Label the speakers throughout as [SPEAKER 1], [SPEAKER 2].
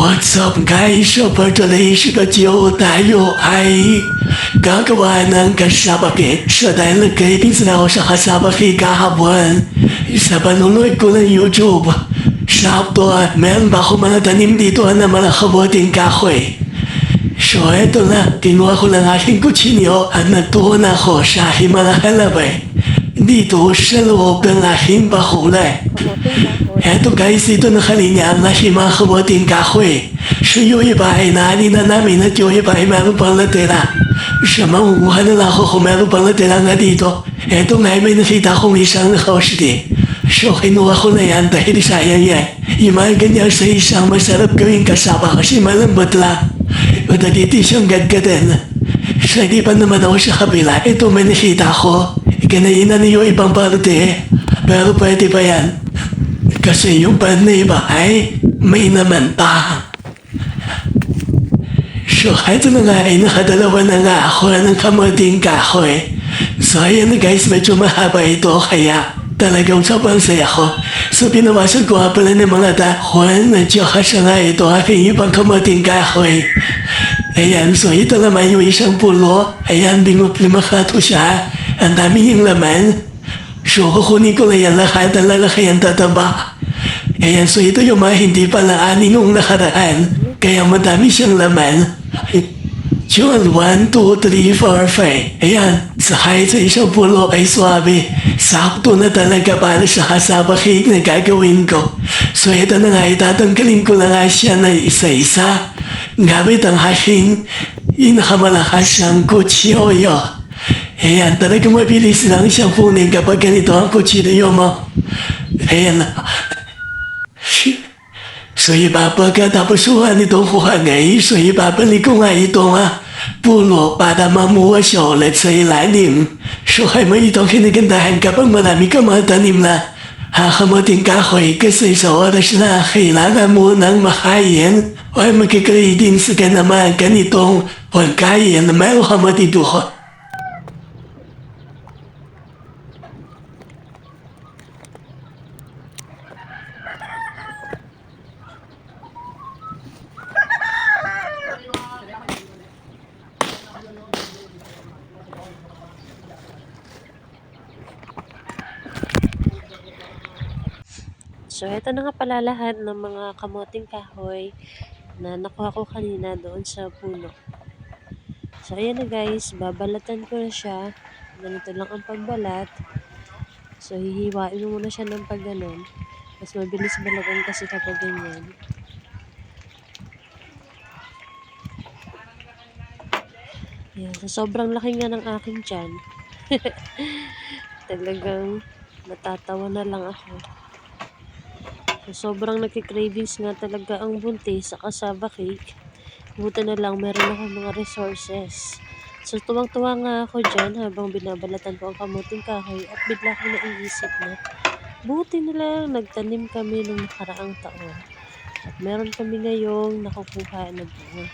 [SPEAKER 1] What's up guys? Super是个旧大友爱gagawa ng kasabaki sa dahil nagkaibig sila ako sa kasabaki kahapon sa panunood ko ng YouTube. Sakto meron ba ako mga tanim dito na mga kabuting kahoy. So eto na, kinuha ko lang aking kutsilyo at nagtuon ako sa aking mga halabay dito sa loob ng aking bakulay. Eto guys, dito nakalinya ang aking mga kabuting kahoy. So yung iba ay naanin na namin at yung iba ay meron pang natira. Siya mangunguha na lang ako kung meron pang natira nga dito. Eto nga may nakita kong isang nakausti. So kinuha ko na yan dahil sayang yan. Yung mga ganyan sa isang masarap gawing kasama kasi malambot lang. Madagiti siyang gadgadan. So hindi pa naman ako sa kabila. Ito may nakita ko. Ikanainan niyo ibang parte. Pero pwede pa yan. Kasi yung band na iba ay may naman pa. So ito na nga ay nakadalawa na nga ako ng kamuting kahoy. So ayan na guys, medyo mahaba ito kaya talagang sobrang saya ko. So pinawasan ko nga pala ng mga dahon at saka siya nga ito aking ibang kamuting kahoy. Ayan, so ito naman yung isang pulo. Ayan, bingup-limakato siya. Ang dami yung laman. So kukunin ko na yan lahat ang lalaki ang tataba. Ayan, so ito yung mga hindi pala aning yung nakaraan. Kaya madami siyang laman. Yun, 1, 2, 3, 4, 5. Ayan, sa kahit sa isang pulo ay swabe. Sakto na talaga para sa kasaba cake na gagawin ko. So ito na nga, itatanggalin ko na nga siya na isa-isa. Gamit ang aking inakamalakas siyang kutsilyo. Ayan, talagang mabilis lang siyang punin kapag ganito ang kutsilyo mo. Ayan. So ipapagkatapusuhan itong kuhangay, so ibabalik ko nga ito nga pulo para mamuha siya ulit sa ilalim. So kaya mo itong kinigandahan kapag marami ka mga tanim na hakamuting kahoy kasi sa oras na kailangan mo nang makain o ay magkikreadings ka naman ganitong pagkain na mayroon ka matiduko.
[SPEAKER 2] So, ito na nga pala lahat ng mga kamoting kahoy na nakuha ko kanina doon sa puno. So, ayan na guys, babalatan ko na siya. Ganito lang ang pagbalat. So, hihiwain mo muna siya ng pagganon. Mas mabilis balatan kasi kapag ganyan. Ayan, so sobrang laki nga ng aking tiyan. Talagang natatawa na lang ako. So, sobrang nagki-cravings nga talaga ang buntis sa kasaba cake. Buti na lang meron ako mga resources. So tuwang-tuwa nga ako dyan habang binabalatan ko ang kamuting kahoy at bigla ko naiisip na buti na lang nagtanim kami nung nakaraang taon. At meron kami ngayong nakukuha na bunga.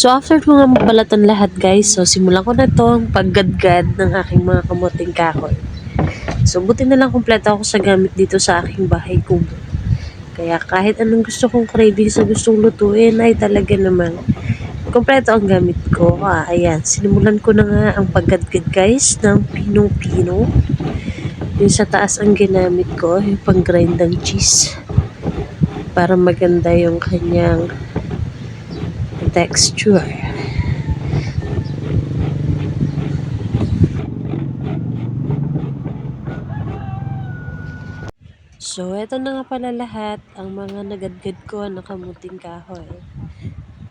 [SPEAKER 2] So after ko nga mabalatan lahat guys, so simulan ko na tong paggadgad ng aking mga kamuting kahoy. So buti na lang kumpleto ako sa gamit dito sa aking bahay kubo. Kaya kahit anong gusto kong cravings sa gustong lutuin ay talaga namang kumpleto ang gamit ko. Ayan, sinimulan ko na nga ang paggadgad guys ng pinong-pino. Yung sa taas ang ginamit ko, yung pang-grind ng cheese. Para maganda yung kanyang texture. So, eto na nga pala lahat ang mga nagadgad ko na kamuting kahoy.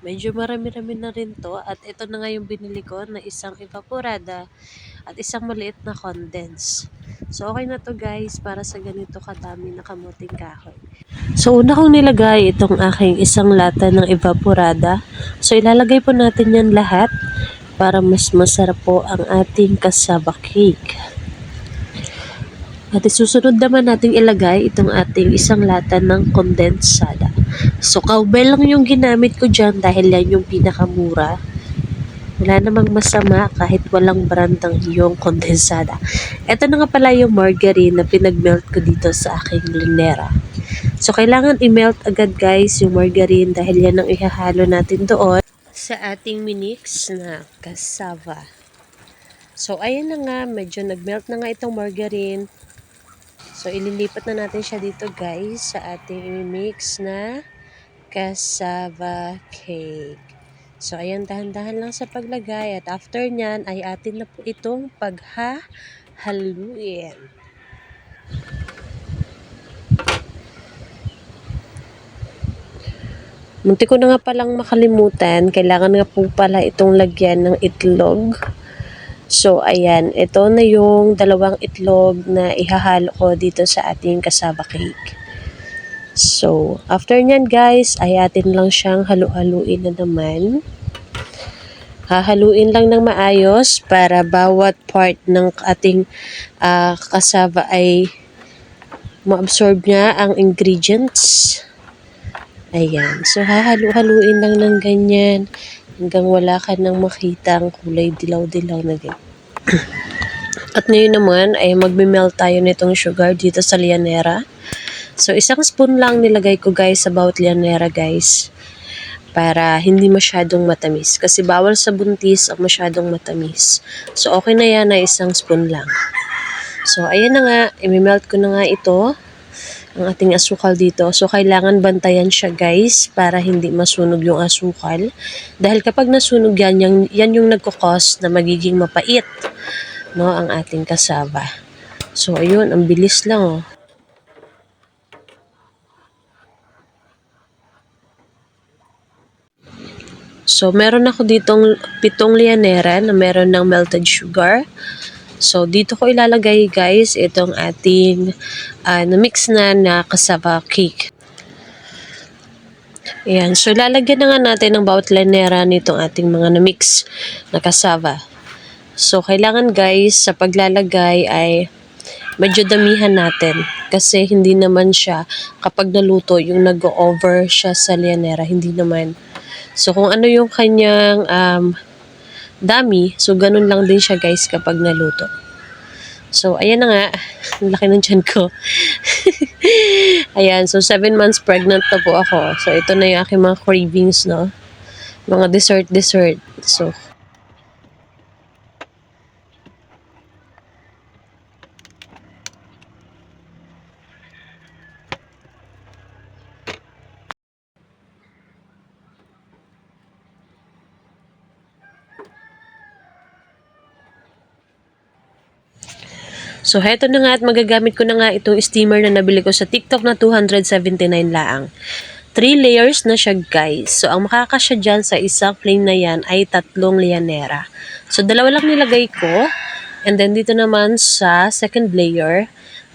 [SPEAKER 2] Medyo marami-rami na rin to at ito na nga yung binili ko na isang evaporada at isang maliit na condense. So, okay na to guys para sa ganito kadami na kamuting kahoy. So, una kong nilagay itong aking isang lata ng evaporada. So, ilalagay po natin yan lahat para mas masarap po ang ating cassava cake. At isusunod naman nating ilagay itong ating isang lata ng kondensada. So, cowbell lang yung ginamit ko dyan dahil yan yung pinakamura. Wala namang masama kahit walang brand ang iyong kondensada. Ito na nga pala yung margarine na pinag-melt ko dito sa aking linera. So, kailangan i-melt agad guys yung margarine dahil yan ang ihahalo natin doon sa ating minix na cassava. So, ayan na nga, medyo nag-melt na nga itong margarine. So, ililipat na natin siya dito guys sa ating mix na cassava cake. So, ayan, dahan-dahan lang sa paglagay at after nyan ay atin na po itong paghahaluin. Munti ko na nga palang makalimutan, kailangan nga po pala itong lagyan ng itlog. So, ayan, ito na yung dalawang itlog na ihahalo ko dito sa ating cassava cake. So, after nyan guys, ay atin lang siyang halu-haluin na naman. Hahaluin lang ng maayos para bawat part ng ating cassava ay ma-absorb niya ang ingredients. Ayan, so hahalu-haluin lang ng ganyan hanggang wala ka nang makitang kulay dilaw-dilaw na ganyan. At ngayon naman ay magme-melt tayo nitong sugar dito sa lianera. So, isang spoon lang nilagay ko guys sa bawat lianera guys. Para hindi masyadong matamis. Kasi bawal sa buntis ang masyadong matamis. So, okay na yan na isang spoon lang. So, ayan na nga. I-melt ko na nga ito. Ang ating asukal dito. So, kailangan bantayan siya guys para hindi masunog yung asukal. Dahil kapag nasunog yan, yan yung nagkukos na magiging mapait, no, ang ating cassava. So, ayun, ang bilis lang, oh. So, meron ako ditong 7 lianera na meron ng melted sugar. So, dito ko ilalagay guys itong ating na-mix na cassava cake. Ayan. So, lalagyan na nga natin ng bawat lianera nitong ating mga na-mix na cassava. So, kailangan guys sa paglalagay ay medyo damihan natin. Kasi hindi naman siya kapag naluto yung nag-over siya sa lianera. Hindi naman. So, kung ano yung kanyang dami, so ganun lang din siya guys kapag naluto. So, ayan na nga. Ang laki ng tiyan ko. Ayan, so 7 months pregnant na po ako. So, ito na yung aking mga cravings, no? Mga dessert. So, So, heto na nga at magagamit ko na nga itong steamer na nabili ko sa TikTok na 279 laang. 3 layers na siya guys. So, ang makakasya dyan sa isang plain na yan ay 3 lianera. So, 2 lang nilagay ko. And then, dito naman sa second layer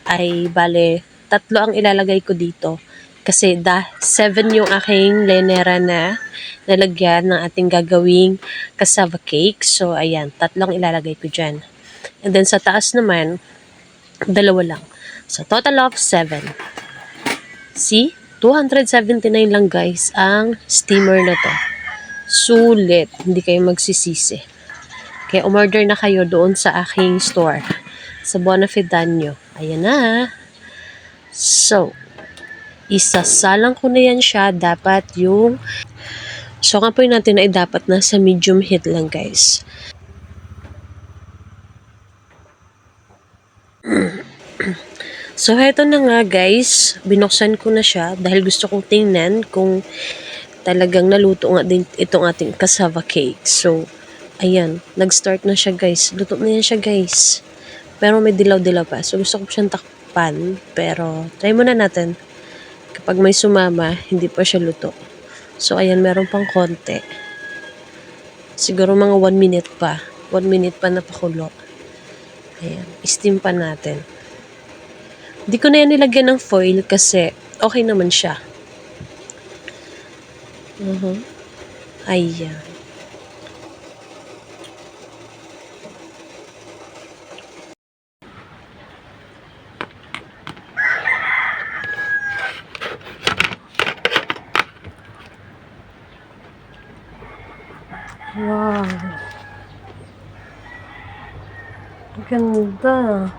[SPEAKER 2] ay bale, 3 ang ilalagay ko dito. Kasi 7 yung aking lianera na nalagyan ng ating gagawing cassava cake. So, ayan, 3 ilalagay ko dyan. And then, sa taas naman, 2 lang. So, total of 7. See? 279 lang guys ang steamer na to. Sulit. Hindi kayo magsisisi. Kaya umorder na kayo doon sa aking store. Sa Bonafidanyo. Ayan na. So, isasalang ko na yan siya. Dapat yung so, ang apoy natin ay dapat nasa medium heat lang guys. So, heto na nga guys, binuksan ko na siya dahil gusto kong tingnan kung talagang naluto nga din itong ating cassava cake. So, ayan, nag-start na siya guys. Luto na yan siya guys. Pero may dilaw-dilaw pa. So, gusto ko siyang takpan. Pero, try muna natin. Kapag may sumama, hindi pa siya luto. So, ayan, meron pang konti. Siguro mga 1 minute pa. 1 minute pa na pakulo. Ayan, steam pa natin. Hindi ko na yan nilagyan ng foil kasi okay naman siya. Ayan. Wow. Ganda.